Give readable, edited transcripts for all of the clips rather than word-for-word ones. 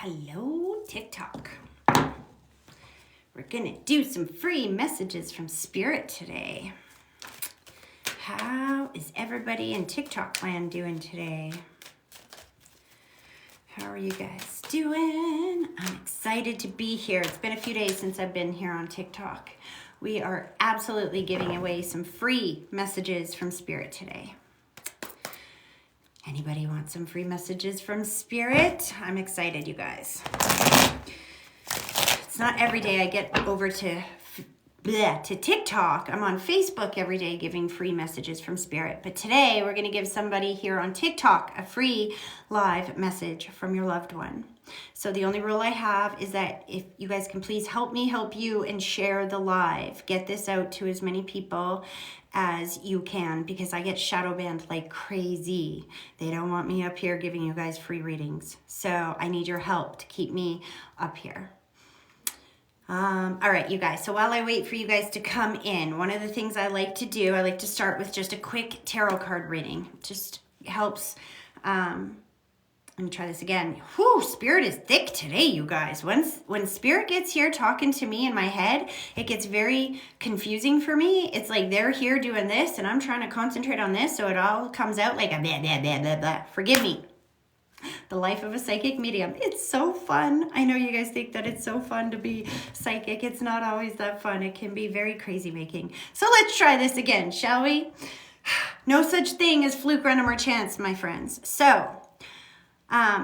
Hello, TikTok. We're gonna do some free messages from Spirit today. How is everybody in TikTok land doing today? How are you guys doing? I'm excited to be here. It's been a few days since I've been here on TikTok. We are absolutely giving away some free messages from Spirit today. Anybody want some free messages from Spirit? I'm excited, you guys. It's not every day I get over to TikTok. I'm on Facebook every day giving free messages from Spirit. But today we're going to give somebody here on TikTok a free live message from your loved one. So the only rule I have is that if you guys can please help me help you and share the live. Get this out to as many people as you can because I get shadow banned like crazy. They don't want me up here giving you guys free readings. So I need your help to keep me up here. All right, you guys. So while I wait for you guys to come in, one of the things I like to do, I like to start with just a quick tarot card reading. It just helps. Let me try this again. Whew, Spirit is thick today, you guys. When Spirit gets here talking to me in my head, it gets very confusing for me. It's like they're here doing this, and I'm trying to concentrate on this, so it all comes out like a blah, blah, blah, blah, blah. Forgive me. The life of a psychic medium. It's so fun. I know you guys think that it's so fun to be psychic. It's not always that fun. It can be very crazy making. So let's try this again, shall we? No such thing as fluke, random, or chance, my friends. So,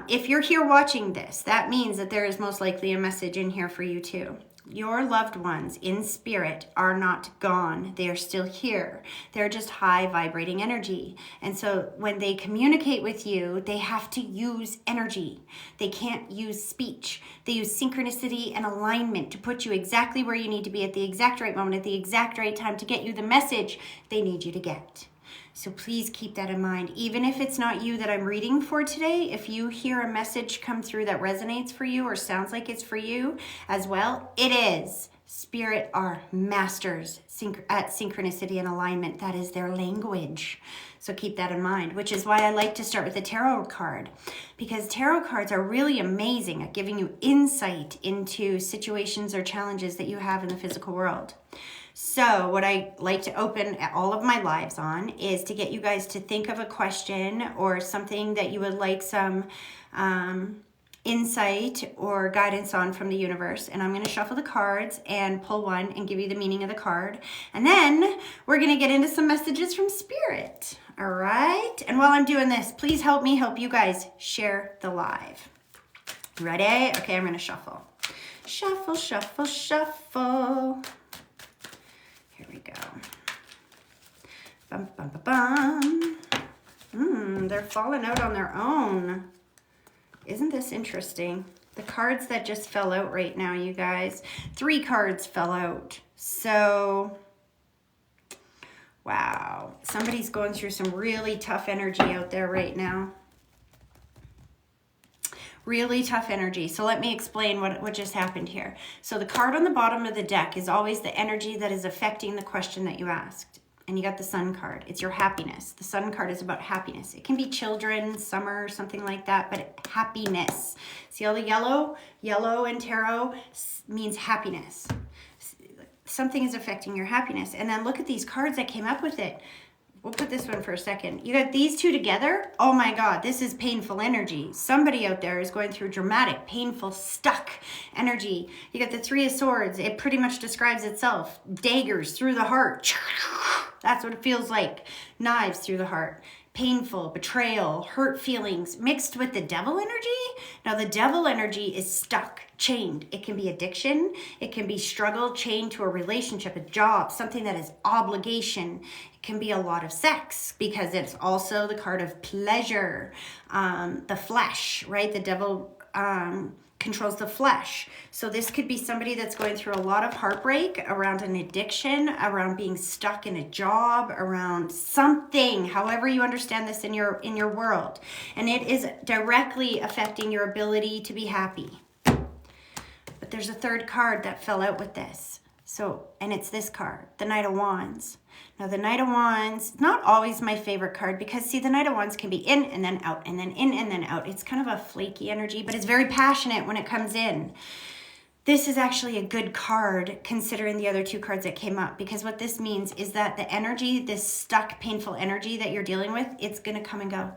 if you're here watching this, that means that there is most likely a message in here for you too. Your loved ones in spirit are not gone. They are still here. They're just high vibrating energy. And so when they communicate with you, they have to use energy. They can't use speech. They use synchronicity and alignment to put you exactly where you need to be at the exact right moment, at the exact right time to get you the message they need you to get. So please keep that in mind. Even if it's not you that I'm reading for today, if you hear a message come through that resonates for you or sounds like it's for you as well, it is. Spirit are masters at synchronicity and alignment. That is their language. So keep that in mind, which is why I like to start with a tarot card, because tarot cards are really amazing at giving you insight into situations or challenges that you have in the physical world. So what I like to open all of my lives on is to get you guys to think of a question or something that you would like some insight or guidance on from the universe. And I'm going to shuffle the cards and pull one and give you the meaning of the card. And then we're going to get into some messages from Spirit. All right. And while I'm doing this, please help me help you guys share the live. Ready? Okay, I'm going to shuffle. Shuffle, shuffle, shuffle. Here we go. Bum, bum, bum, bum. They're falling out on their own. Isn't this interesting? The cards that just fell out right now, you guys. 3 cards fell out. So, wow. Somebody's going through some really tough energy out there right now. Really tough energy. So let me explain what just happened here. So the card on the bottom of the deck is always the energy that is affecting the question that you asked. And you got the Sun card. It's your happiness. The Sun card is about happiness. It can be children, summer, something like that, but happiness. See all the yellow? Yellow in tarot means happiness. Something is affecting your happiness. And then look at these cards that came up with it. We'll put this one for a second. You got these two together. Oh my God, this is painful energy. Somebody out there is going through dramatic, painful, stuck energy. You got the 3 of Swords. It pretty much describes itself. Daggers through the heart. That's what it feels like. Knives through the heart. Painful, betrayal, hurt feelings mixed with the devil energy. Now the devil energy is stuck, chained. It can be addiction. It can be struggle, chained to a relationship, a job, something that is obligation. It can be a lot of sex because it's also the card of pleasure, the flesh, right? The devil controls the flesh. So this could be somebody that's going through a lot of heartbreak around an addiction, around being stuck in a job, around something, however you understand this in your world. And it is directly affecting your ability to be happy. But there's a 3rd card that fell out with this. So, and it's this card, the Knight of Wands. Now, the Knight of Wands, not always my favorite card because, see, the Knight of Wands can be in and then out and then in and then out. It's kind of a flaky energy, but it's very passionate when it comes in. This is actually a good card considering the other two cards that came up, because what this means is that the energy, this stuck, painful energy that you're dealing with, it's going to come and go.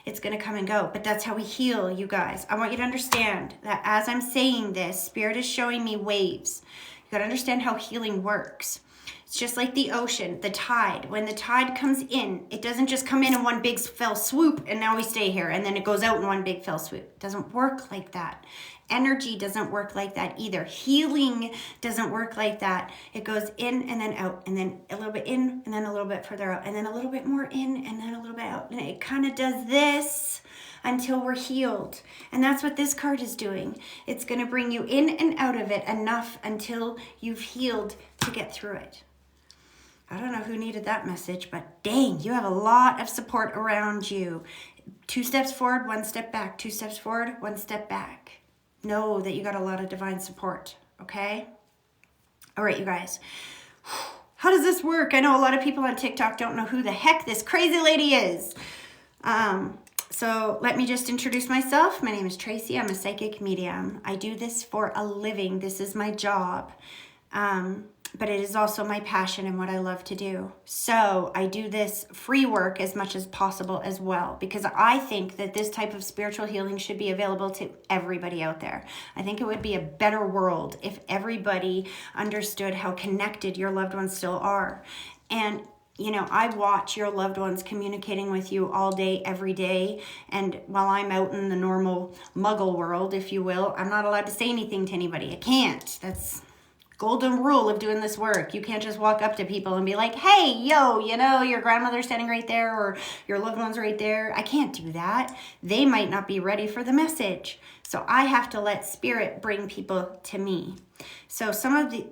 It's going to come and go, but that's how we heal, you guys. I want you to understand that as I'm saying this, Spirit is showing me waves. You got to understand how healing works. It's just like the ocean, the tide. When the tide comes in, it doesn't just come in one big fell swoop and now we stay here and then it goes out in one big fell swoop. It doesn't work like that. Energy doesn't work like that either. Healing doesn't work like that. It goes in and then out and then a little bit in and then a little bit further out and then a little bit more in and then a little bit out. And it kind of does this until we're healed. And that's what this card is doing. It's going to bring you in and out of it enough until you've healed to get through it. I don't know who needed that message, but dang, you have a lot of support around you. 2 steps forward, 1 step back. 2 steps forward, 1 step back. Know that you got a lot of divine support, okay? All right, you guys. How does this work? I know a lot of people on TikTok don't know who the heck this crazy lady is. So let me just introduce myself. My name is Tracy. I'm a psychic medium. I do this for a living. This is my job. But it is also my passion and what I love to do. So I do this free work as much as possible as well, because I think that this type of spiritual healing should be available to everybody out there. I think it would be a better world if everybody understood how connected your loved ones still are. And you know, I watch your loved ones communicating with you all day, every day. And while I'm out in the normal muggle world, if you will, I'm not allowed to say anything to anybody. I can't. That's golden rule of doing this work. You can't just walk up to people and be like, hey, yo, you know, your grandmother's standing right there or your loved one's right there. I can't do that. They might not be ready for the message. So I have to let Spirit bring people to me. So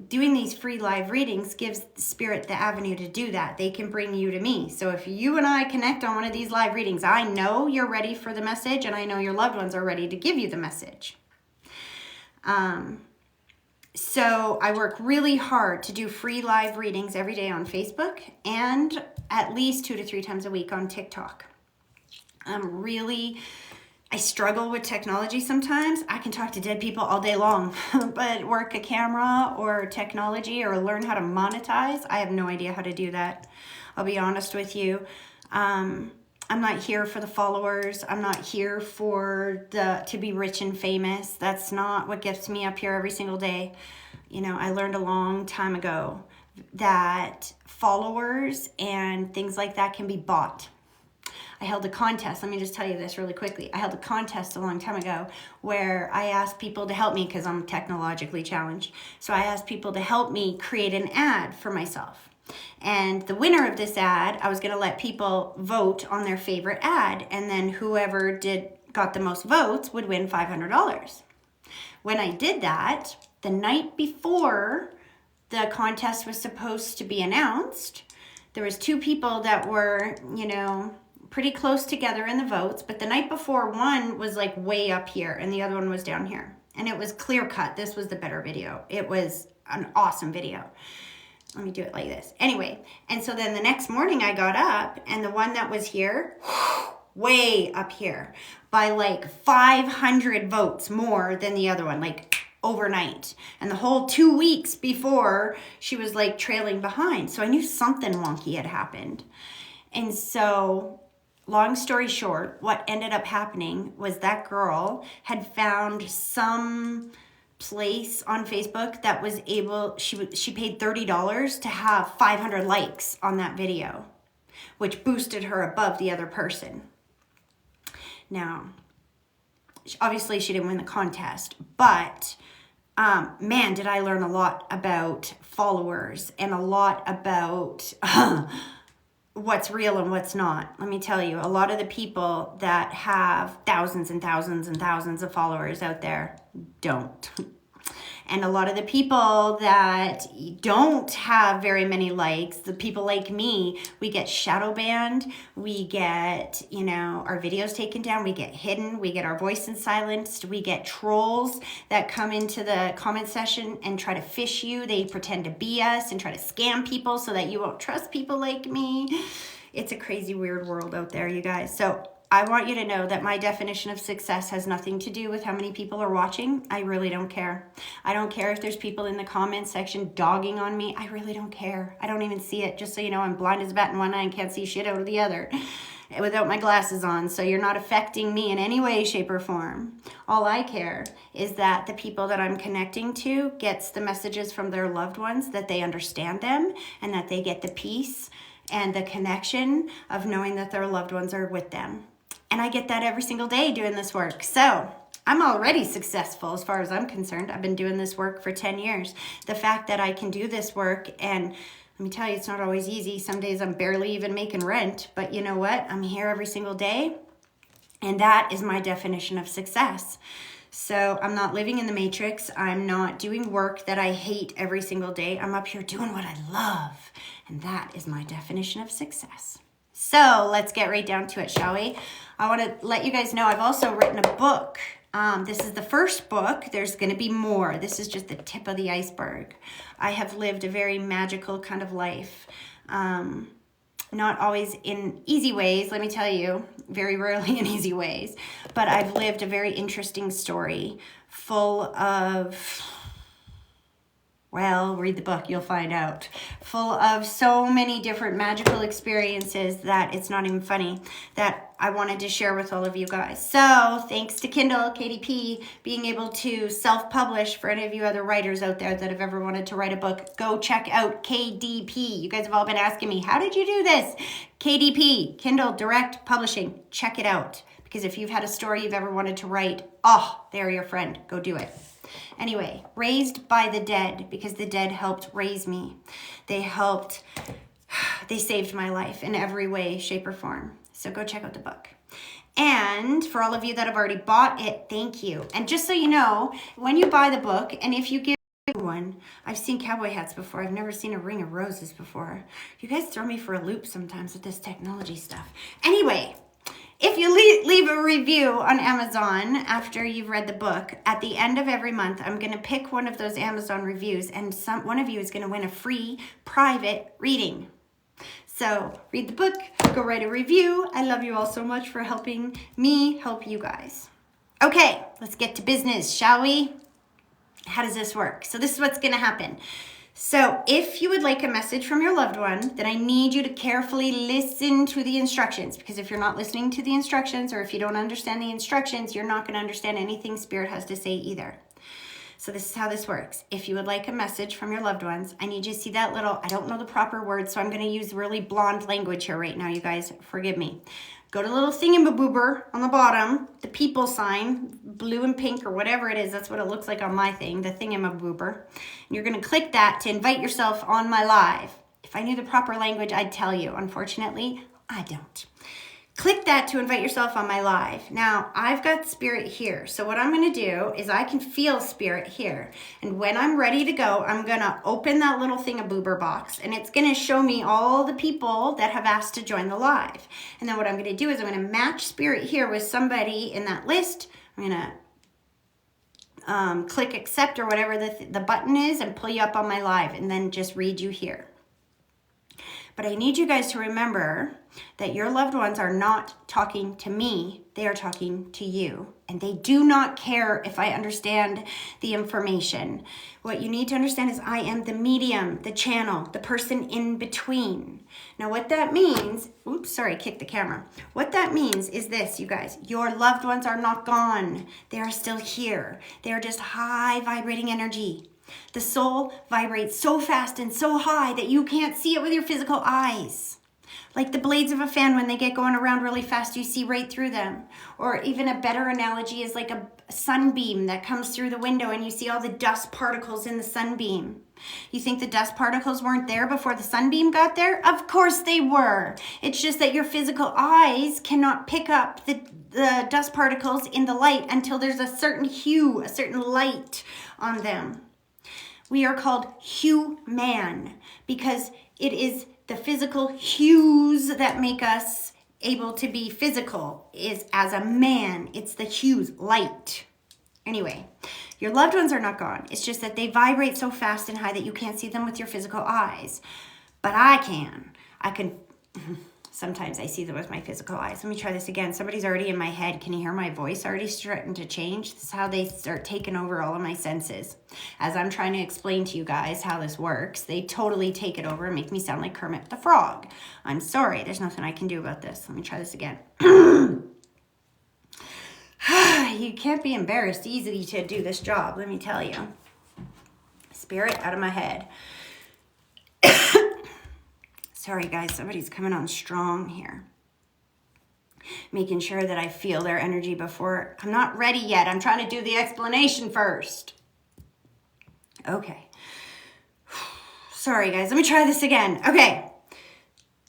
doing these free live readings gives Spirit the avenue to do that. They can bring you to me. So if you and I connect on one of these live readings, I know you're ready for the message and I know your loved ones are ready to give you the message. So I work really hard to do free live readings every day on Facebook and at least 2 to 3 times a week on TikTok. I struggle with technology sometimes. I can talk to dead people all day long, but work a camera or technology or learn how to monetize, I have no idea how to do that. I'll be honest with you. I'm not here for the followers. I'm not here to be rich and famous. That's not what gets me up here every single day. You know, I learned a long time ago that followers and things like that can be bought. I held a contest. Let me just tell you this really quickly. I held a contest a long time ago where I asked people to help me because I'm technologically challenged. So I asked people to help me create an ad for myself. And the winner of this ad, I was going to let people vote on their favorite ad. And then whoever got the most votes would win $500. When I did that, the night before the contest was supposed to be announced, there was 2 people that were, you know, pretty close together in the votes, but the night before, one was like way up here and the other one was down here. And it was clear cut. This was the better video. It was an awesome video. Let me do it like this. Anyway, and so then the next morning I got up and the one that was here, way up here, by like 500 votes more than the other one, like overnight. And the whole 2 weeks before, she was like trailing behind. So I knew something wonky had happened. And so long story short, what ended up happening was that girl had found some place on Facebook that was she paid $30 to have 500 likes on that video, which boosted her above the other person. Now, obviously she didn't win the contest, but man, did I learn a lot about followers and a lot about what's real and what's not. Let me tell you, a lot of the people that have thousands and thousands and thousands of followers out there don't. And a lot of the people that don't have very many likes, the people like me, we get shadow banned, we get, our videos taken down, we get hidden, we get our voices silenced, we get trolls that come into the comment section and try to fish you. They pretend to be us and try to scam people so that you won't trust people like me. It's a crazy, weird world out there, you guys. So I want you to know that my definition of success has nothing to do with how many people are watching. I really don't care. I don't care if there's people in the comment section dogging on me. I really don't care. I don't even see it. Just so you know, I'm blind as a bat in one eye and can't see shit out of the other without my glasses on. So you're not affecting me in any way, shape, or form. All I care is that the people that I'm connecting to gets the messages from their loved ones, that they understand them, and that they get the peace and the connection of knowing that their loved ones are with them. And I get that every single day doing this work. So I'm already successful as far as I'm concerned. I've been doing this work for 10 years. The fact that I can do this work, and let me tell you, it's not always easy. Some days I'm barely even making rent, but you know what? I'm here every single day, and that is my definition of success. So I'm not living in the matrix. I'm not doing work that I hate every single day. I'm up here doing what I love, and that is my definition of success. So let's get right down to it, shall we? I want to let you guys know I've also written a book. This is the first book. There's going to be more. This is just the tip of the iceberg. I have lived a very magical kind of life. Not always in easy ways, let me tell you, very rarely in easy ways. But I've lived a very interesting story full of, well, read the book, you'll find out. Full of so many different magical experiences that it's not even funny, that I wanted to share with all of you guys. So thanks to Kindle, KDP, being able to self-publish. For any of you other writers out there that have ever wanted to write a book, go check out KDP. You guys have all been asking me, how did you do this? KDP, Kindle Direct Publishing. Check it out. Because if you've had a story you've ever wanted to write, they're your friend. Go do it. Anyway, raised by the dead, because the dead helped raise me. They saved my life in every way, shape, or form. So go check out the book. And for all of you that have already bought it, thank you. And just so you know, when you buy the book, and if you give one, I've seen cowboy hats before. I've never seen a ring of roses before. You guys throw me for a loop sometimes with this technology stuff. Anyway, if you leave a review on Amazon after you've read the book, at the end of every month, I'm going to pick one of those Amazon reviews, and one of you is going to win a free private reading. So read the book, go write a review. I love you all so much for helping me help you guys. Okay, let's get to business, shall we? How does this work? So this is what's going to happen. So if you would like a message from your loved one, then I need you to carefully listen to the instructions, because if you're not listening to the instructions, or if you don't understand the instructions, you're not going to understand anything Spirit has to say either. So this is how this works. If you would like a message from your loved ones, I need you to see that little, I don't know the proper word, so I'm going to use really blonde language here right now, you guys. Forgive me. Go to the little thingamaboober on the bottom, the people sign, blue and pink or whatever it is. That's what it looks like on my thing, the thingamaboober. And you're going to click that to invite yourself on my live. If I knew the proper language, I'd tell you. Unfortunately, I don't. Click that to invite yourself on my live. Now, I've got Spirit here. So what I'm going to do is I can feel Spirit here. And when I'm ready to go, I'm going to open that little thingamaboober box. And it's going to show me all the people that have asked to join the live. And then what I'm going to do is I'm going to match Spirit here with somebody in that list. I'm going to click accept or whatever the button is and pull you up on my live and then just read you here. But I need you guys to remember that your loved ones are not talking to me. They are talking to you. And they do not care if I understand the information. What you need to understand is I am the medium, the channel, the person in between. Now what that means, oops, sorry, kicked the camera. What that means is this, you guys. Your loved ones are not gone. They are still here. They are just high vibrating energy. The soul vibrates so fast and so high that you can't see it with your physical eyes. Like the blades of a fan, when they get going around really fast, you see right through them. Or even a better analogy is like a sunbeam that comes through the window and you see all the dust particles in the sunbeam. You think the dust particles weren't there before the sunbeam got there? Of course they were. It's just that your physical eyes cannot pick up the dust particles in the light until there's a certain hue, a certain light on them. We are called human because it is the physical hues that make us able to be physical. Is as a man, it's the hues, light. Anyway, your loved ones are not gone. It's just that they vibrate so fast and high that you can't see them with your physical eyes. But I can. Sometimes I see them with my physical eyes. Let me try this again. Somebody's already in my head. Can you hear my voice already starting to change? This is how they start taking over all of my senses. As I'm trying to explain to you guys how this works, they totally take it over and make me sound like Kermit the Frog. I'm sorry. There's nothing I can do about this. Let me try this again. You can't be embarrassed easily to do this job, let me tell you. Spirit out of my head. Sorry, guys, somebody's coming on strong here. Making sure that I feel their energy before. I'm not ready yet. I'm trying to do the explanation first. Okay. Sorry, guys. Let me try this again. Okay.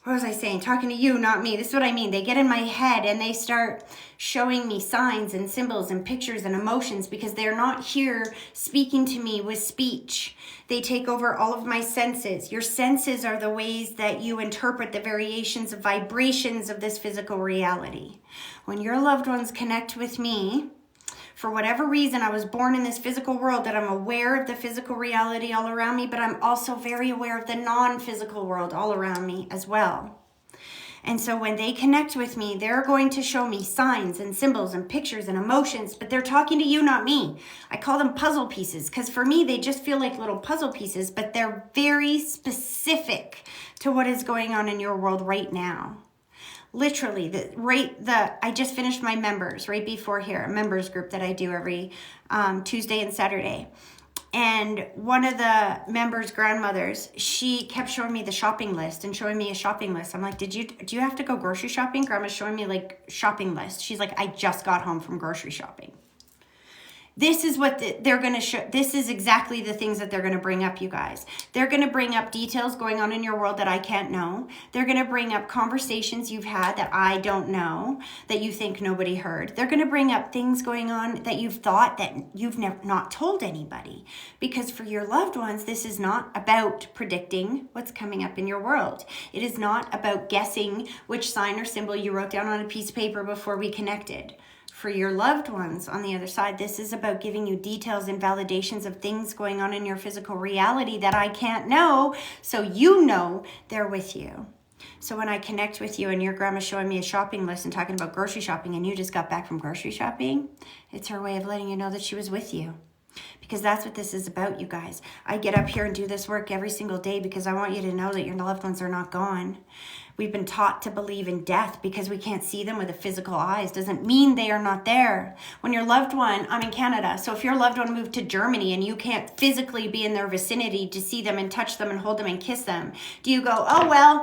What was I saying? Talking to you, not me. This is what I mean. They get in my head and they start showing me signs and symbols and pictures and emotions because they're not here speaking to me with speech. They take over all of my senses. Your senses are the ways that you interpret the variations of vibrations of this physical reality. When your loved ones connect with me, for whatever reason, I was born in this physical world that I'm aware of the physical reality all around me, but I'm also very aware of the non-physical world all around me as well. And so when they connect with me, they're going to show me signs and symbols and pictures and emotions, but they're talking to you, not me. I call them puzzle pieces because for me, they just feel like little puzzle pieces, but they're very specific to what is going on in your world right now. Literally, I just finished my members right before here, a members group that I do every Tuesday and Saturday. And one of the members' grandmothers, she kept showing me the shopping list and showing me a shopping list. I'm like, do you have to go grocery shopping? Grandma's showing me like shopping list. She's like, I just got home from grocery shopping. This is what they're going to show. This is exactly the things that they're going to bring up, you guys. They're going to bring up details going on in your world that I can't know. They're going to bring up conversations you've had that I don't know, that you think nobody heard. They're going to bring up things going on that you've thought that you've not told anybody. Because for your loved ones, this is not about predicting what's coming up in your world. It is not about guessing which sign or symbol you wrote down on a piece of paper before we connected. For your loved ones on the other side, this is about giving you details and validations of things going on in your physical reality that I can't know, so you know they're with you. So when I connect with you and your grandma's showing me a shopping list and talking about grocery shopping and you just got back from grocery shopping, it's her way of letting you know that she was with you. Because that's what this is about, you guys. I get up here and do this work every single day because I want you to know that your loved ones are not gone. We've been taught to believe in death because we can't see them with the physical eyes. Doesn't mean they are not there. When your loved one, I'm in Canada, so if your loved one moved to Germany and you can't physically be in their vicinity to see them and touch them and hold them and kiss them, do you go, oh, well,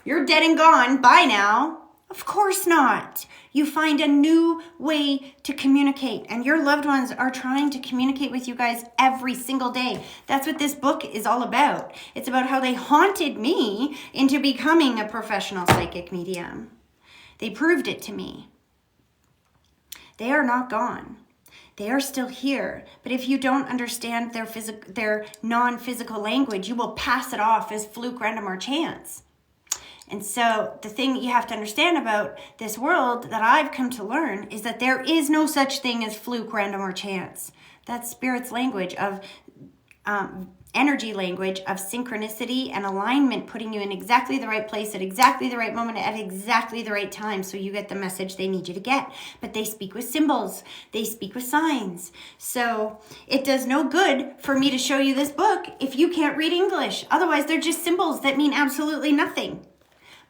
you're dead and gone, bye now? Of course not. You find a new way to communicate, and your loved ones are trying to communicate with you guys every single day. That's what this book is all about. It's about how they haunted me into becoming a professional psychic medium. They proved it to me. They are not gone. They are still here. But if you don't understand their non-physical language, you will pass it off as fluke, random, or chance. And so the thing you have to understand about this world that I've come to learn is that there is no such thing as fluke, random, or chance. That's Spirit's language of energy language of synchronicity and alignment, putting you in exactly the right place at exactly the right moment at exactly the right time so you get the message they need you to get. But they speak with symbols. They speak with signs. So it does no good for me to show you this book if you can't read English. Otherwise, they're just symbols that mean absolutely nothing.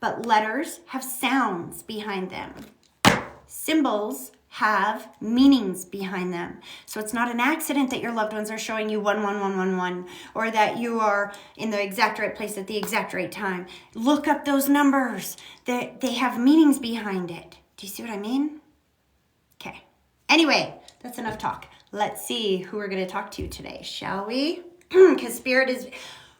But letters have sounds behind them. Symbols have meanings behind them. So it's not an accident that your loved ones are showing you 11111 or that you are in the exact right place at the exact right time. Look up those numbers. They have meanings behind it. Do you see what I mean? Okay. Anyway, that's enough talk. Let's see who we're going to talk to today, shall we? Because Spirit is...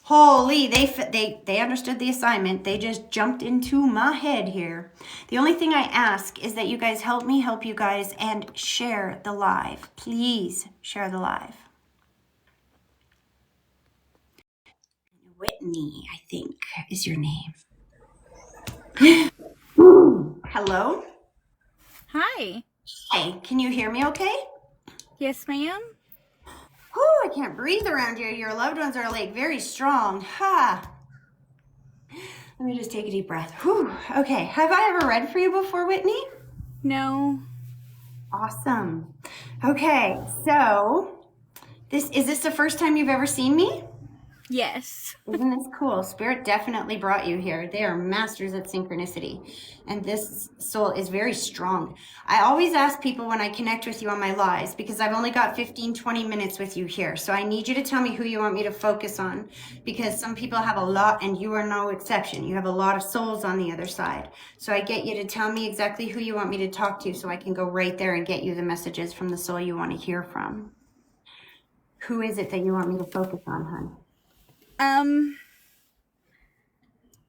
Holy, they understood the assignment. They just jumped into my head here. The only thing I ask is that you guys help me help you guys and share the live. Please share the live. Whitney, I think, is your name. Hello? Hi. Hey, can you hear me okay? Yes, ma'am. Whew, I can't breathe around here. Your loved ones are like very strong. Ha! Let me just take a deep breath. Whew. Okay, have I ever read for you before, Whitney? No. Awesome. Okay, so is this the first time you've ever seen me? Yes. Isn't this cool? Spirit definitely brought you here. They are masters at synchronicity. And this soul is very strong. I always ask people when I connect with you on my lives, because I've only got 15, 20 minutes with you here. So I need you to tell me who you want me to focus on, because some people have a lot and you are no exception. You have a lot of souls on the other side. So I get you to tell me exactly who you want me to talk to so I can go right there and get you the messages from the soul you want to hear from. Who is it that you want me to focus on, hon?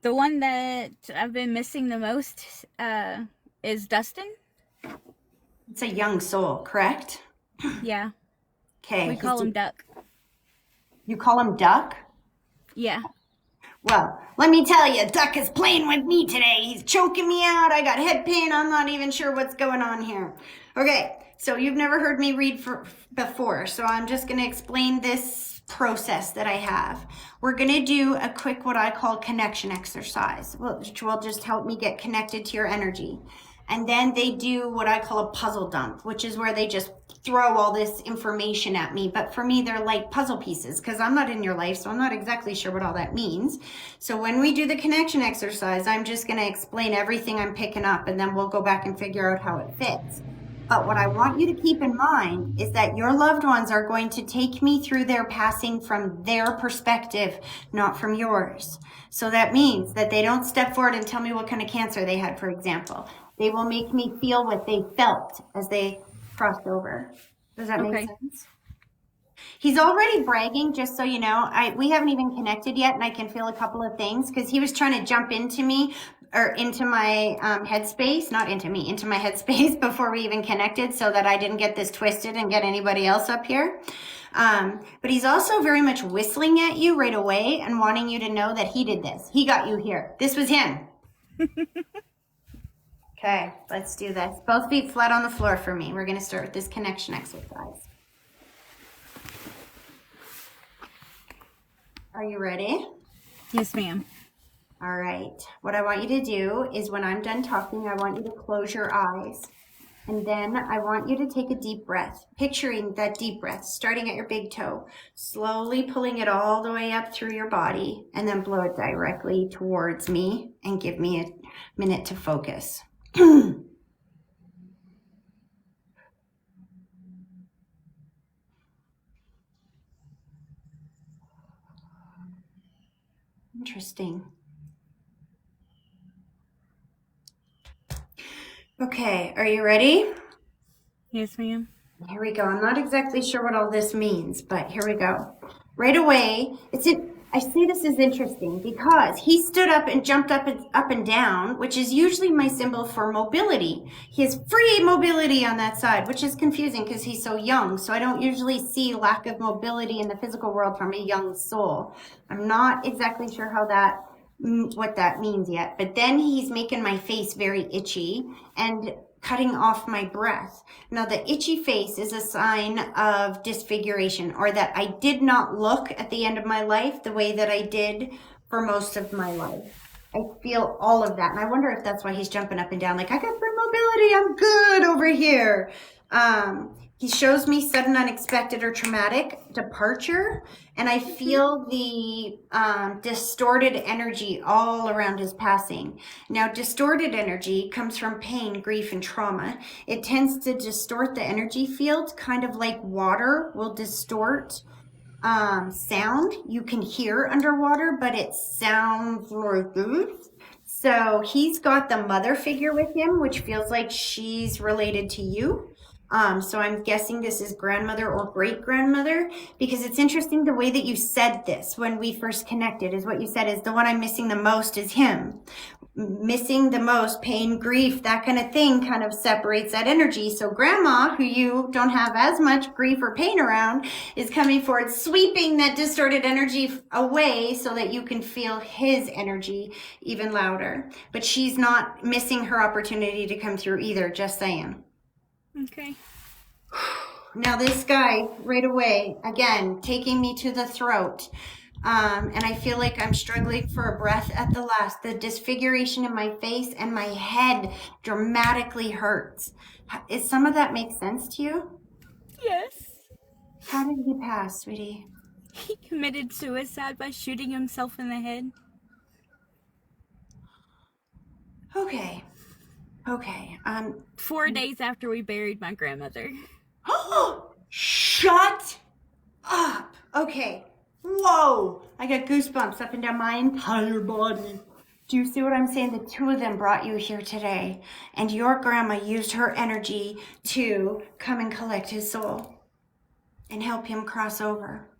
The one that I've been missing the most is Dustin. It's a young soul, correct? Yeah. Okay. We call him Duck. You call him Duck? Yeah. Well, let me tell you, Duck is playing with me today. He's choking me out. I got head pain. I'm not even sure what's going on here. Okay, so you've never heard me read before, so I'm just going to explain this process that I have. We're going to do a quick what I call connection exercise, which will just help me get connected to your energy. And then they do what I call a puzzle dump, which is where they just throw all this information at me. But for me, they're like puzzle pieces because I'm not in your life, so I'm not exactly sure what all that means. So when we do the connection exercise, I'm just going to explain everything I'm picking up, and then we'll go back and figure out how it fits. But what I want you to keep in mind is that your loved ones are going to take me through their passing from their perspective, not from yours. So that means that they don't step forward and tell me what kind of cancer they had, for example. They will make me feel what they felt as they crossed over. Does that make sense? He's already bragging, just so you know. We haven't even connected yet, and I can feel a couple of things because he was trying to jump into me or into my headspace, not into me, into my headspace before we even connected, so that I didn't get this twisted and get anybody else up here. But he's also very much whistling at you right away and wanting you to know that he did this. He got you here. This was him. Okay, let's do this. Both feet flat on the floor for me. We're going to start with this connection exercise. Are you ready? Yes, ma'am. All right. What I want you to do is when I'm done talking, I want you to close your eyes. And then I want you to take a deep breath, picturing that deep breath, starting at your big toe, slowly pulling it all the way up through your body, and then blow it directly towards me and give me a minute to focus. Interesting. Okay, are you ready? Yes, ma'am. Here we go. I'm not exactly sure what all this means, but here we go. Right away, I say this is interesting because he stood up and jumped up and down, which is usually my symbol for mobility. He has free mobility on that side, which is confusing because he's so young. So I don't usually see lack of mobility in the physical world from a young soul. I'm not exactly sure what that means yet. But then he's making my face very itchy and cutting off my breath. Now, the itchy face is a sign of disfiguration, or that I did not look at the end of my life the way that I did for most of my life. I feel all of that. And I wonder if that's why he's jumping up and down. Like, I got free mobility. I'm good over here. He shows me sudden, unexpected, or traumatic departure, and I feel the distorted energy all around his passing. Now, distorted energy comes from pain, grief, and trauma. It tends to distort the energy field, kind of like water will distort sound. You can hear underwater, but it sounds like this. So he's got the mother figure with him, which feels like she's related to you. So I'm guessing this is grandmother or great grandmother, because it's interesting the way that you said this when we first connected is what you said is the one I'm missing the most is him. missing the most, pain, grief, that kind of thing kind of separates that energy. So grandma, who you don't have as much grief or pain around, is coming forward, sweeping that distorted energy away so that you can feel his energy even louder. But she's not missing her opportunity to come through either, just saying. Okay. Now this guy right away, again, taking me to the throat. And I feel like I'm struggling for a breath at the last. The disfiguration in my face and my head dramatically hurts. Is some of that make sense to you? Yes. How did he pass, sweetie? He committed suicide by shooting himself in the head. Okay. Okay. 4 days after we buried my grandmother. Shut up. Okay. Whoa. I got goosebumps up and down my entire body. Do you see what I'm saying? The two of them brought you here today, and your grandma used her energy to come and collect his soul and help him cross over.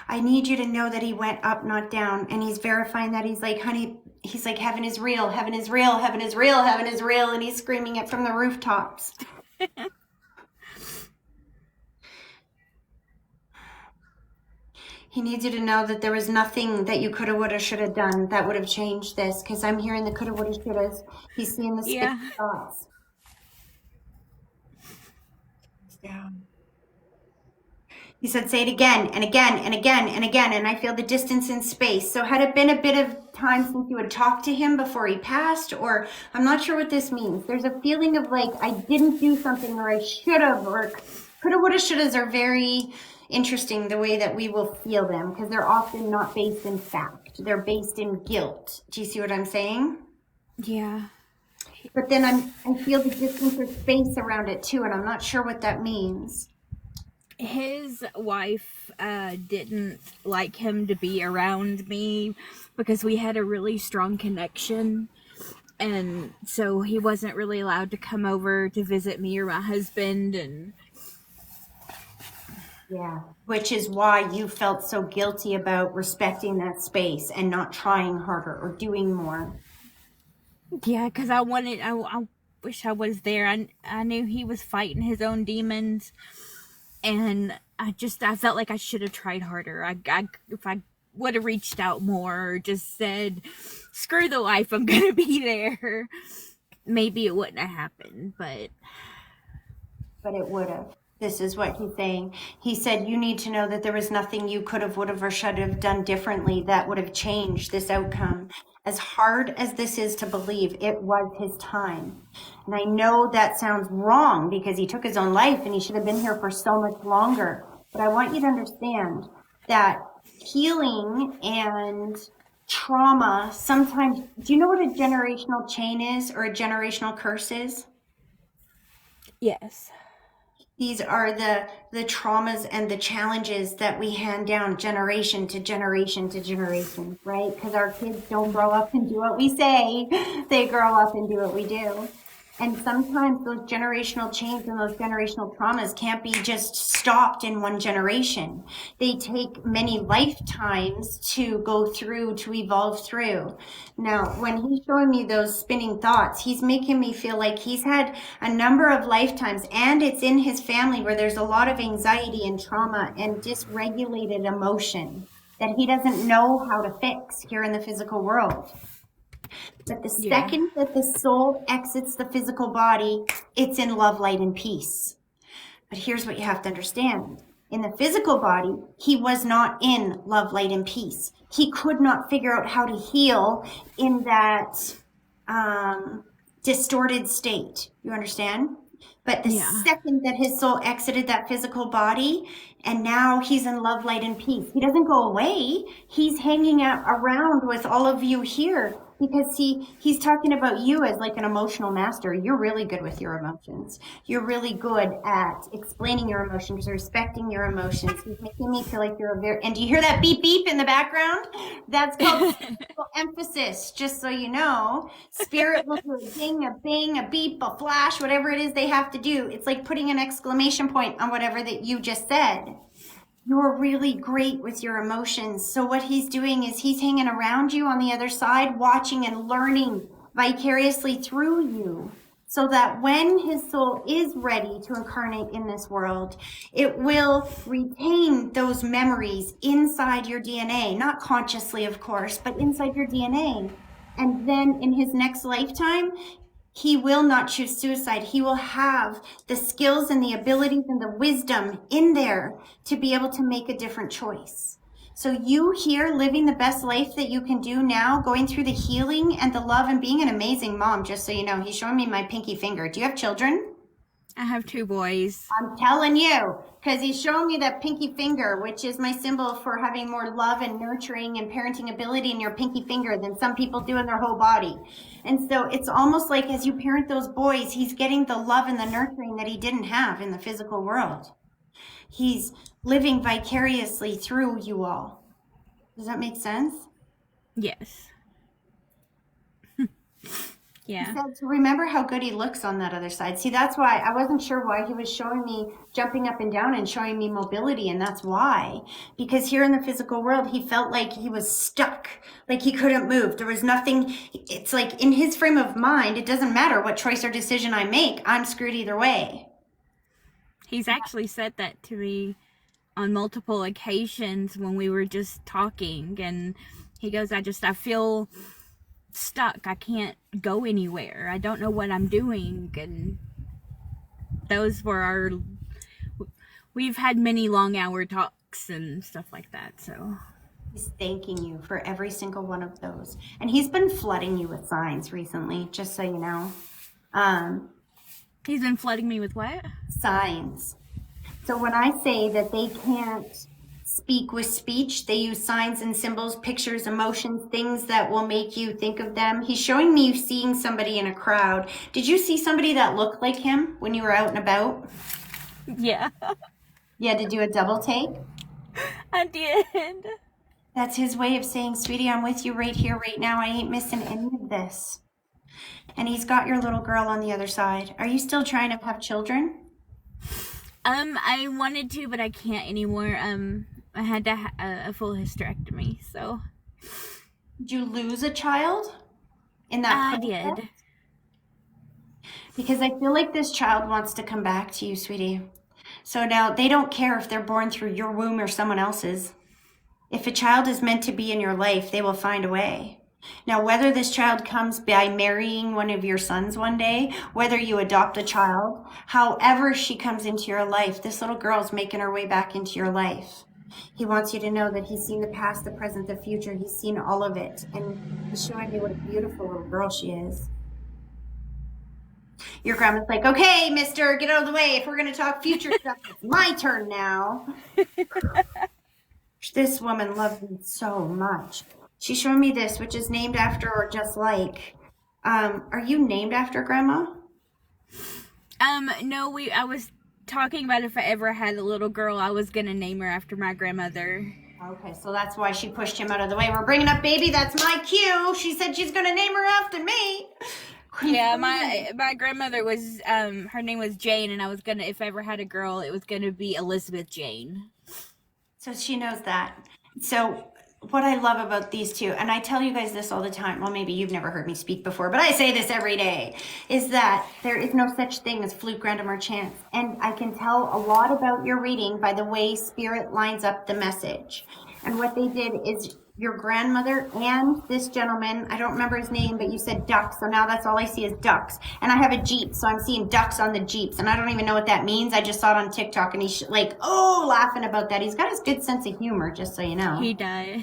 I need you to know that he went up, not down, and he's verifying that. He's like, honey, he's like, heaven is real, heaven is real, heaven is real, heaven is real, and he's screaming it from the rooftops. He needs you to know that there was nothing that you coulda, woulda, shoulda done that would have changed this, because I'm hearing the coulda, woulda, shouldas. He's seeing the spinning thoughts. Yeah. He said, say it again and again and again and again, and I feel the distance in space. So had it been a bit of time since you had talked to him before he passed, or I'm not sure what this means. There's a feeling of like, I didn't do something, or I should have, or coulda, woulda, shouldas are very interesting the way that we will feel them, because they're often not based in fact. They're based in guilt. Do you see what I'm saying? Yeah. But then I feel the distance of space around it too, and I'm not sure what that means. His wife didn't like him to be around me because we had a really strong connection, and so he wasn't really allowed to come over to visit me or my husband. And yeah, which is why you felt so guilty about respecting that space and not trying harder or doing more. Yeah, because I wish I was there. I knew he was fighting his own demons, and I felt like I should have tried harder. If I would have reached out more, or just said, screw the life, I'm gonna be there, maybe it wouldn't have happened. But it would have. This is what he's saying. He said, you need to know that there was nothing you could have, would have, or should have done differently that would have changed this outcome. As hard as this is to believe, it was his time. And I know that sounds wrong because he took his own life and he should have been here for so much longer. But I want you to understand that healing and trauma sometimes, do you know what a generational chain is, or a generational curse is? yes. These are the traumas and the challenges that we hand down generation to generation to generation, right? Because our kids don't grow up and do what we say. They grow up and do what we do. And sometimes those generational chains and those generational traumas can't be just stopped in one generation. They take many lifetimes to go through, to evolve through. Now, when he's showing me those spinning thoughts, he's making me feel like he's had a number of lifetimes, and it's in his family where there's a lot of anxiety and trauma and dysregulated emotion that he doesn't know how to fix here in the physical world. But the second that the soul exits the physical body, it's in love, light, and peace. But here's what you have to understand. In the physical body, he was not in love, light, and peace. He could not figure out how to heal in that distorted state. You understand? But the second that his soul exited that physical body, and now he's in love, light, and peace, he doesn't go away. He's hanging out around with all of you here. Because he's talking about you as like an emotional master. You're really good with your emotions. You're really good at explaining your emotions, respecting your emotions. He's making me feel like you're and do you hear that beep beep in the background? That's called emphasis, just so you know. Spirit will do a ding, a bing, a beep, a flash, whatever it is they have to do. It's like putting an exclamation point on whatever that you just said. you're really great with your emotions. So what he's doing is he's hanging around you on the other side, watching and learning vicariously through you. So that when his soul is ready to incarnate in this world, it will retain those memories inside your DNA, not consciously, of course, but inside your DNA. And then in his next lifetime, he will not choose suicide. He will have the skills and the abilities and the wisdom in there to be able to make a different choice. So you here living the best life that you can do now, going through the healing and the love and being an amazing mom, just so you know. He's showing me my pinky finger. Do you have children? I have 2 boys. I'm telling you, because he's showing me that pinky finger, which is my symbol for having more love and nurturing and parenting ability in your pinky finger than some people do in their whole body. And so it's almost like as you parent those boys, he's getting the love and the nurturing that he didn't have in the physical world. He's living vicariously through you all. Does that make sense? Yes. Yeah. He said to remember how good he looks on that other side. See, that's why I wasn't sure why he was showing me jumping up and down and showing me mobility. And that's why, because here in the physical world, he felt like he was stuck, like he couldn't move. There was nothing. It's like in his frame of mind, it doesn't matter what choice or decision I make. I'm screwed either way. He's actually said that to me on multiple occasions when we were just talking. And he goes, I feel stuck. I can't go anywhere. I don't know what I'm doing. And those were we've had many long hour talks and stuff like that. So he's thanking you for every single one of those. And he's been flooding you with signs recently, just so you know. He's been flooding me with what? Signs. So when I say that they can't speak with speech, they use signs and symbols, pictures, emotions, things that will make you think of them. He's showing me seeing somebody in a crowd. Did you see somebody that looked like him when you were out and about? Yeah. You had to do a double take? I did. That's his way of saying, sweetie, I'm with you right here, right now. I ain't missing any of this. And he's got your little girl on the other side. Are you still trying to have children? I wanted to, but I can't anymore. I had to a full hysterectomy, so. Did you lose a child in that process? I did. Because I feel like this child wants to come back to you, sweetie. So now they don't care if they're born through your womb or someone else's. If a child is meant to be in your life, they will find a way. Now, whether this child comes by marrying one of your sons one day, whether you adopt a child, however she comes into your life, this little girl's making her way back into your life. He wants you to know that he's seen the past, the present, the future. He's seen all of it. And he's showing you what a beautiful little girl she is. Your grandma's like, okay, mister, get out of the way. If we're going to talk future stuff, it's my turn now. This woman loves me so much. She's showing me this, which is named after or just like. Are you named after Grandma? No, I was talking about if I ever had a little girl, I was gonna name her after my grandmother. Okay, so that's why she pushed him out of the way. We're bringing up baby. That's my cue. She said she's gonna name her after me. Yeah, my grandmother was her name was Jane, and I was gonna, if I ever had a girl, it was gonna be Elizabeth Jane. So she knows that. So what I love about these two, and I tell you guys this all the time, well, maybe you've never heard me speak before, but I say this every day, is that there is no such thing as fluke, random, or chance. And I can tell a lot about your reading by the way Spirit lines up the message. And what they did is your grandmother and this gentleman, I don't remember his name, but you said ducks, so now that's all I see is ducks. And I have a Jeep, so I'm seeing ducks on the Jeeps, and I don't even know what that means. I just saw it on TikTok, and he's like, oh, laughing about that. He's got his good sense of humor, just so you know. He does.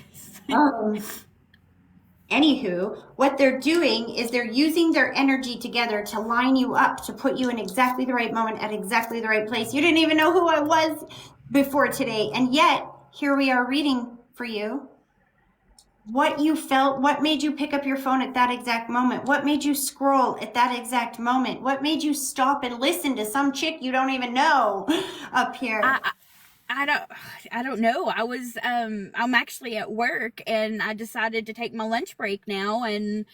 Anywho, what they're doing is they're using their energy together to line you up, to put you in exactly the right moment at exactly the right place. You didn't even know who I was before today, and yet here we are reading for you what you felt, what made you pick up your phone at that exact moment, what made you scroll at that exact moment, what made you stop and listen to some chick you don't even know up here. I don't know. I'm actually at work, and I decided to take my lunch break now, and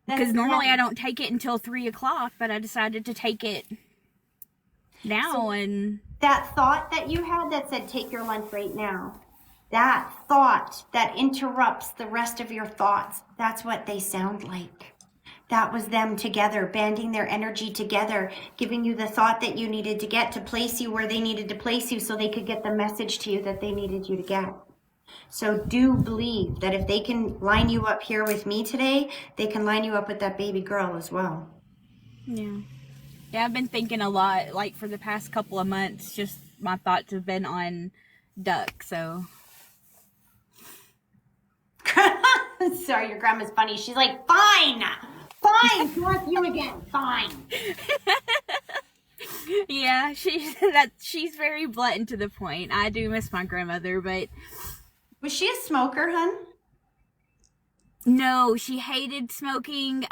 because normally I don't take it until 3:00, but I decided to take it. now. And that thought that you had that said, take your lunch right now, that thought that interrupts the rest of your thoughts, that's what they sound like. That was them together, banding their energy together, giving you the thought that you needed to get to place you where they needed to place you so they could get the message to you that they needed you to get. So do believe that if they can line you up here with me today, they can line you up with that baby girl as well. yeah. Yeah, I've been thinking a lot, like for the past couple of months, just my thoughts have been on Duck, so. Sorry, your grandma's funny. She's like, fine, she wants you again, fine. Yeah, she's very blunt and to the point. I do miss my grandmother, but. Was she a smoker, hun? No, she hated smoking.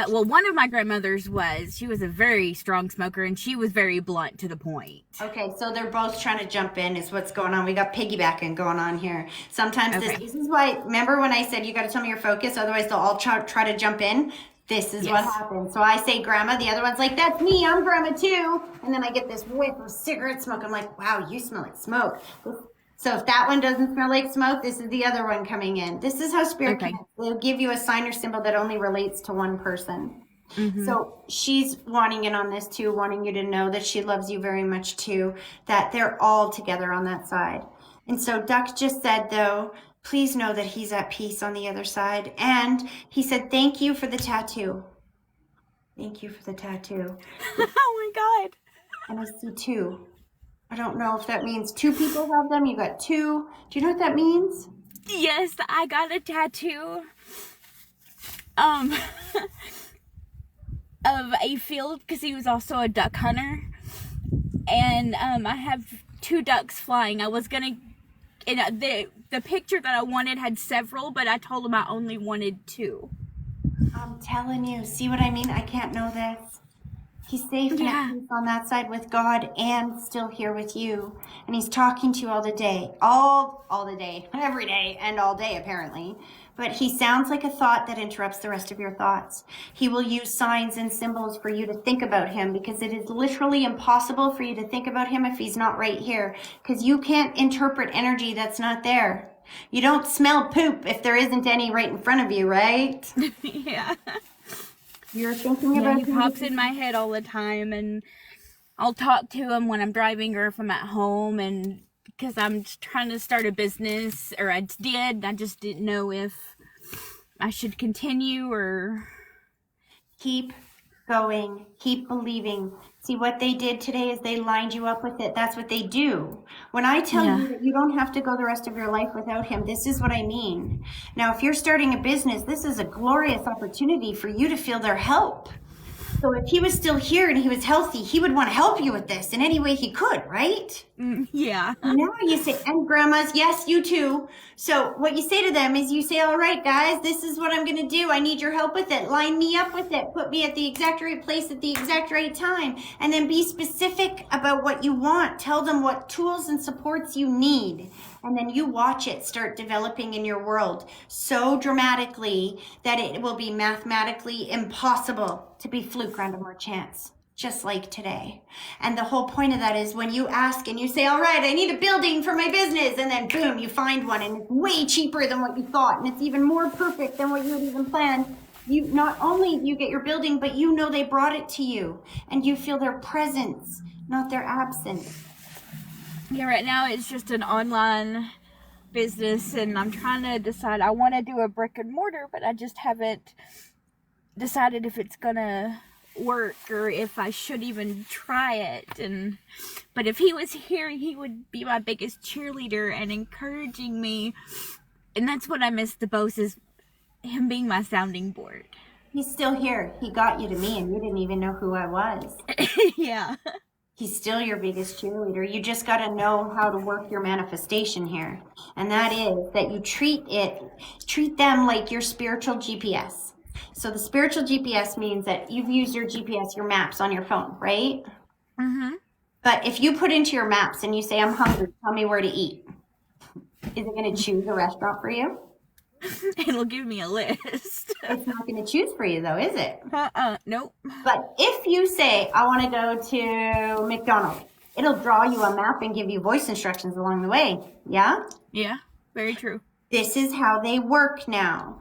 Well, one of my grandmothers was. She was a very strong smoker, and she was very blunt to the point. Okay, so they're both trying to jump in is what's going on. We got piggybacking going on here. Sometimes this is why, remember when I said you got to tell me your focus, otherwise they'll all try to jump in? This is what happens. So I say grandma, the other one's like, that's me, I'm grandma too. And then I get this whiff of cigarette smoke. I'm like, wow, you smell like smoke. So if that one doesn't smell like smoke, this is the other one coming in. This is how spirit connects. They'll give you a sign or symbol that only relates to one person. Mm-hmm. So she's wanting in on this too, wanting you to know that she loves you very much too, that they're all together on that side. And so Duck just said, though, please know that he's at peace on the other side. And he said, thank you for the tattoo. Thank you for the tattoo. Oh my God. And I see two. I don't know if that means two people have them. You got two. Do you know what that means? Yes, I got a tattoo. Of a field, because he was also a duck hunter. And I have two ducks flying. I was gonna, and the picture that I wanted had several, but I told him I only wanted two. I'm telling you, see what I mean? I can't know this. He's safe and at peace on that side with God and still here with you. And he's talking to you all the day, all the day, every day and all day apparently. But he sounds like a thought that interrupts the rest of your thoughts. He will use signs and symbols for you to think about him because it is literally impossible for you to think about him if he's not right here. Because you can't interpret energy that's not there. You don't smell poop if there isn't any right in front of you, right? Yeah. You're thinking about he pops in my head all the time, and I'll talk to him when I'm driving or if I'm at home, and because I'm trying to start a business, or I just didn't know if I should continue or keep going, keep believing. See, what they did today is they lined you up with it. That's what they do. When I tell you that you don't have to go the rest of your life without him, this is what I mean. Now, if you're starting a business, this is a glorious opportunity for you to feel their help. So if he was still here and he was healthy, he would want to help you with this in any way he could, right? Yeah. Now you say, and grandmas, yes, you too. So what you say to them is you say, all right, guys, this is what I'm going to do. I need your help with it. Line me up with it. Put me at the exact right place at the exact right time. And then be specific about what you want. Tell them what tools and supports you need. And then you watch it start developing in your world so dramatically that it will be mathematically impossible to be fluke, random, or chance. Just like today. And the whole point of that is when you ask and you say, all right, I need a building for my business. And then boom, you find one and it's way cheaper than what you thought. And it's even more perfect than what you had even planned. You not only you get your building, but you know they brought it to you and you feel their presence, not their absence. Yeah, right now it's just an online business and I'm trying to decide. I want to do a brick and mortar, but I just haven't decided if it's gonna work or if I should even try it. But if he was here, he would be my biggest cheerleader and encouraging me, and that's what I miss the most, is him being my sounding board. He's still here. He got you to me and you didn't even know who I was. Yeah. He's still your biggest cheerleader. You just got to know how to work your manifestation here, and that is that you treat them like your spiritual GPS. So the spiritual GPS means that you've used your GPS, your maps on your phone, right? Mm-hmm. But if you put into your maps and you say, I'm hungry, tell me where to eat. Is it going to choose a restaurant for you? It'll give me a list. It's not going to choose for you though, is it? Nope. But if you say, I want to go to McDonald's, it'll draw you a map and give you voice instructions along the way. Yeah? Yeah, very true. This is how they work now.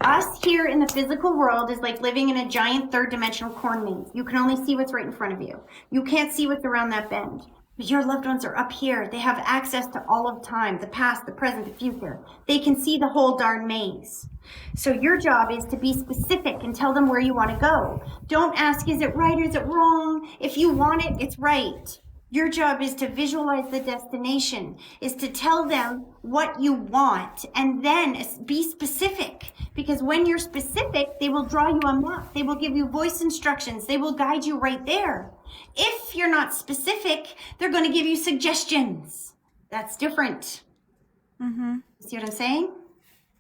Us here in the physical world is like living in a giant third dimensional corn maze. You can only see what's right in front of you. You can't see what's around that bend. But your loved ones are up here. They have access to all of time, the past, the present, the future. They can see the whole darn maze. So your job is to be specific and tell them where you want to go. Don't ask, is it right or is it wrong? If you want it, it's right. Your job is to visualize the destination, is to tell them what you want, and then be specific. Because when you're specific, they will draw you a map. They will give you voice instructions. They will guide you right there. If you're not specific, they're going to give you suggestions. That's different. See what I'm saying?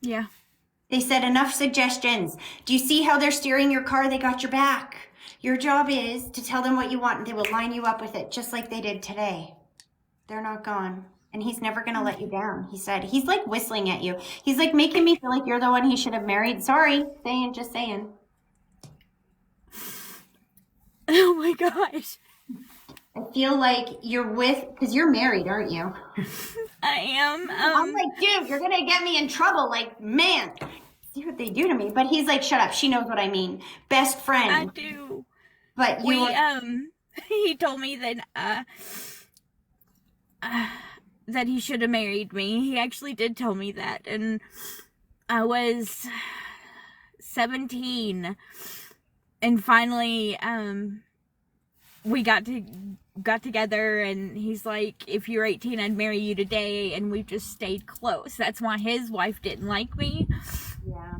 Yeah. They said enough suggestions. Do you see how they're steering your car? They got your back. Your job is to tell them what you want and they will line you up with it just like they did today. They're not gone. And he's never going to let you down. He said, he's like whistling at you. He's like making me feel like you're the one he should have married. Sorry, just saying. Oh my gosh. I feel like you're because you're married, aren't you? I am. I'm like, dude, you're going to get me in trouble. Like, man, see what they do to me. But he's like, shut up. She knows what I mean. Best friend. I do. But he told me that, that he should have married me. He actually did tell me that. And I was 17. And finally, we got together, and he's like, if you're 18, I'd marry you today, and we've just stayed close. That's why his wife didn't like me. Yeah.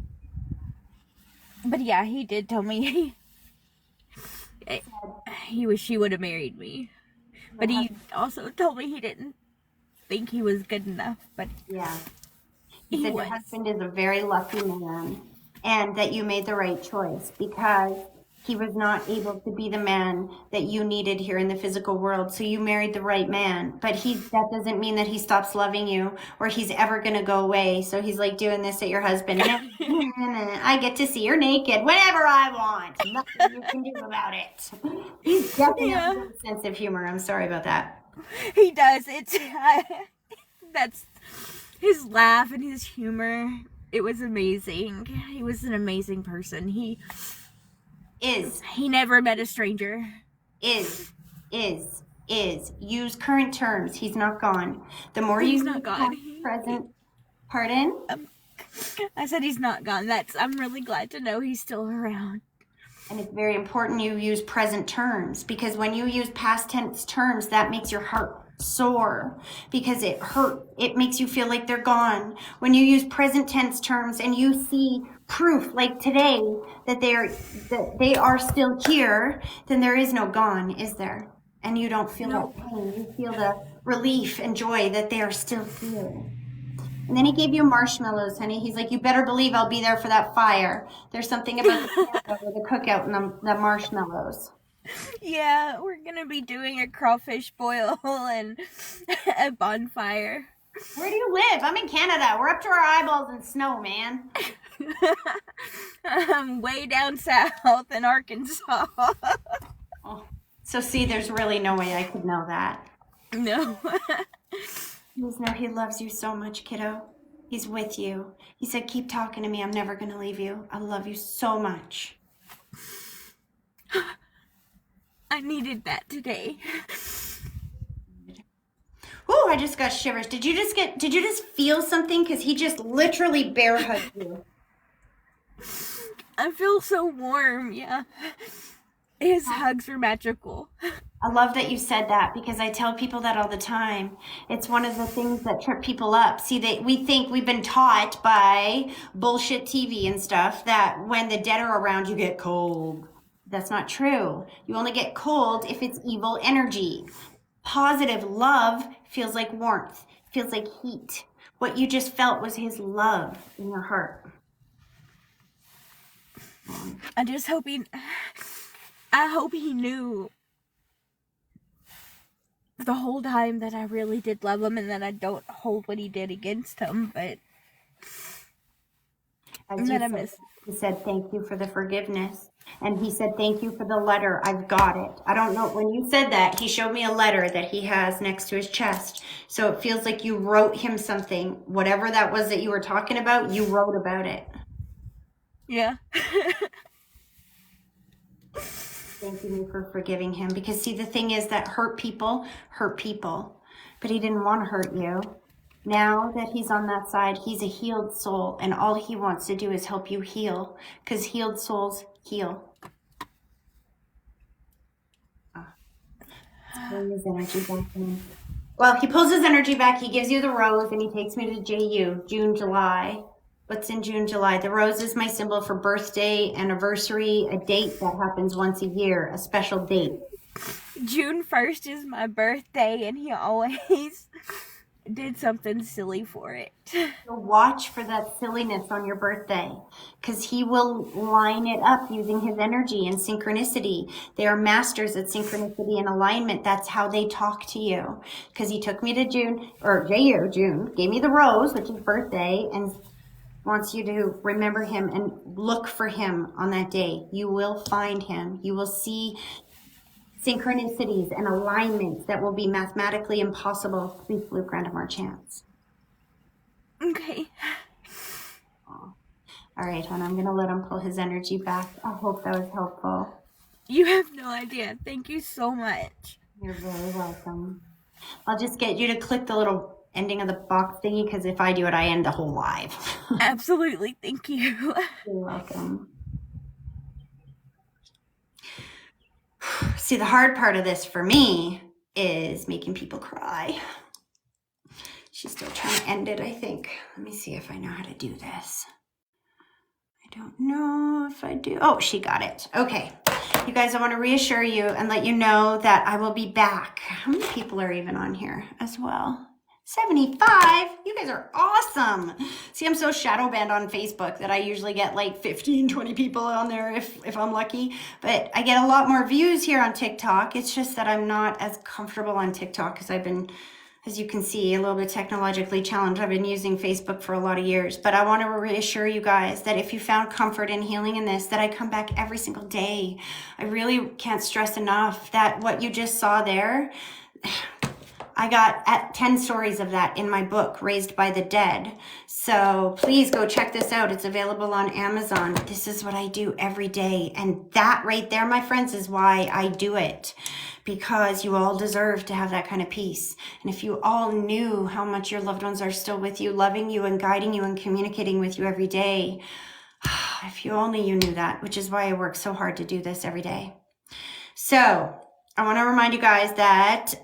But yeah, he did tell me he wish he would have married me. But he also told me he didn't think he was good enough. But yeah, he said your husband is a very lucky man, and that you made the right choice because he was not able to be the man that you needed here in the physical world. So you married the right man. But that doesn't mean that he stops loving you or he's ever going to go away. So he's like doing this at your husband. I get to see you're naked whenever I want. Nothing you can do about it. He's definitely has a sense of humor. I'm sorry about that. He does. That's his laugh and his humor. It was amazing. He was an amazing person. He never met a stranger. Use current terms. He's not gone. The more he's not gone. Present. Pardon? I said he's not gone. I'm really glad to know he's still around. And it's very important you use present terms, because when you use past tense terms, that makes your heart sore because it hurt. It makes you feel like they're gone. When you use present tense terms and you see proof like today that they are still here, then there is no gone, is there? And you don't feel that pain. You feel the relief and joy that they are still here. And then he gave you marshmallows, honey. He's like, you better believe I'll be there for that fire. There's something about the cookout and the marshmallows. Yeah, we're going to be doing a crawfish boil and a bonfire. Where do you live? I'm in Canada. We're up to our eyeballs in snow, man. I'm way down south in Arkansas. Oh. So see, there's really no way I could know that. No. Just know he loves you so much, kiddo. He's with you. He said, keep talking to me. I'm never going to leave you. I love you so much. I needed that today. Ooh, I just got shivers. Did you just feel something? Because he just literally bear hugged you. I feel so warm, yeah. His hugs were magical. I love that you said that, because I tell people that all the time. It's one of the things that trip people up. See, we think we've been taught by bullshit TV and stuff that when the dead are around, you get cold. That's not true. You only get cold if it's evil energy. Positive love feels like warmth, feels like heat. What you just felt was his love in your heart. I hope he knew the whole time that I really did love him and that I don't hold what he did against him, but As you said, Metamis. he said, thank you for the forgiveness. And he said, thank you for the letter. I've got it. I don't know. When you said that, he showed me a letter that he has next to his chest. So it feels like you wrote him something. Whatever that was that you were talking about, you wrote about it. Yeah. Thanking me for forgiving him. Because see, the thing is that hurt people. But he didn't want to hurt you. Now that he's on that side, he's a healed soul. And all he wants to do is help you heal. Because healed souls heal. Pulling his energy back in. Well, he pulls his energy back. He gives you the rose, and he takes me to JU, June, July. What's in June, July? The rose is my symbol for birthday, anniversary, a date that happens once a year, a special date. June 1st is my birthday, and he always did something silly for it. So watch for that silliness on your birthday, because he will line it up using his energy and synchronicity. They are masters at synchronicity and alignment. That's how they talk to you. Because he took me to June, gave me the rose, which is birthday, and wants you to remember him and look for him on that day. You will find him. You will see synchronicities and alignments that will be mathematically impossible to be fluke, random, or chance. Okay. All right, hon, I'm going to let him pull his energy back. I hope that was helpful. You have no idea. Thank you so much. You're very welcome. I'll just get you to click the little ending of the box thingy, because if I do it, I end the whole live. Absolutely. Thank you. You're welcome. See, the hard part of this for me is making people cry. She's still trying to end it, I think. Let me see if I know how to do this. I don't know if I do. Oh, she got it. Okay. You guys, I want to reassure you and let you know that I will be back. How many people are even on here as well? 75. You guys are awesome. See, I'm so shadow banned on Facebook that I usually get like 15, 20 people on there if I'm lucky. But I get a lot more views here on TikTok. It's just that I'm not as comfortable on TikTok because I've been, as you can see, a little bit technologically challenged. I've been using Facebook for a lot of years. But I want to reassure you guys that if you found comfort and healing in this, that I come back every single day. I really can't stress enough that what you just saw there, I got 10 stories of that in my book, Raised by the Dead. So please go check this out. It's available on Amazon. This is what I do every day. And that right there, my friends, is why I do it. Because you all deserve to have that kind of peace. And if you all knew how much your loved ones are still with you, loving you and guiding you and communicating with you every day, if you only you knew that, which is why I work so hard to do this every day. So I want to remind you guys that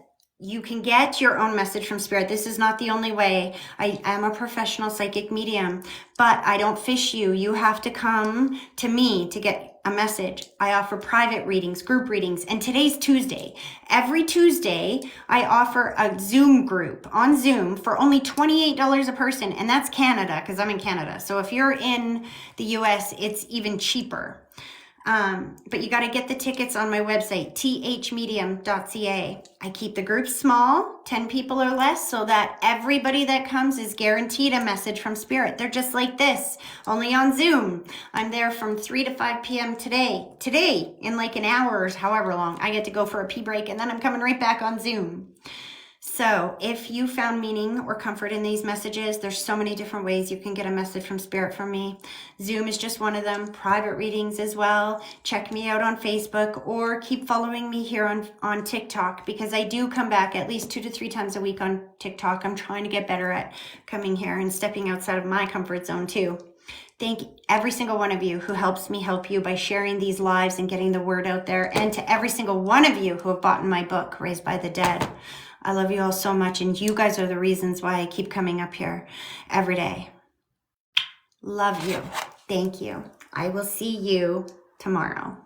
you can get your own message from Spirit. This is not the only way. I am a professional psychic medium, but I don't fish you. You have to come to me to get a message. I offer private readings, group readings, and today's Tuesday. Every Tuesday, I offer a Zoom group on Zoom for only $28 a person, and that's Canada, because I'm in Canada. So if you're in the US, it's even cheaper. But you got to get the tickets on my website, thmedium.ca. I keep the group small, 10 people or less, so that everybody that comes is guaranteed a message from Spirit. They're just like this, only on Zoom. I'm there from 3 to 5 p.m. Today, in like an hour or however long. I get to go for a pee break, and then I'm coming right back on Zoom. So if you found meaning or comfort in these messages, there's so many different ways you can get a message from Spirit from me. Zoom is just one of them, private readings as well. Check me out on Facebook or keep following me here on TikTok, because I do come back at least 2 to 3 times a week on TikTok. I'm trying to get better at coming here and stepping outside of my comfort zone too. Thank every single one of you who helps me help you by sharing these lives and getting the word out there. And to every single one of you who have bought my book, Raised by the Dead. I love you all so much, and you guys are the reasons why I keep coming up here every day. Love you. Thank you. I will see you tomorrow.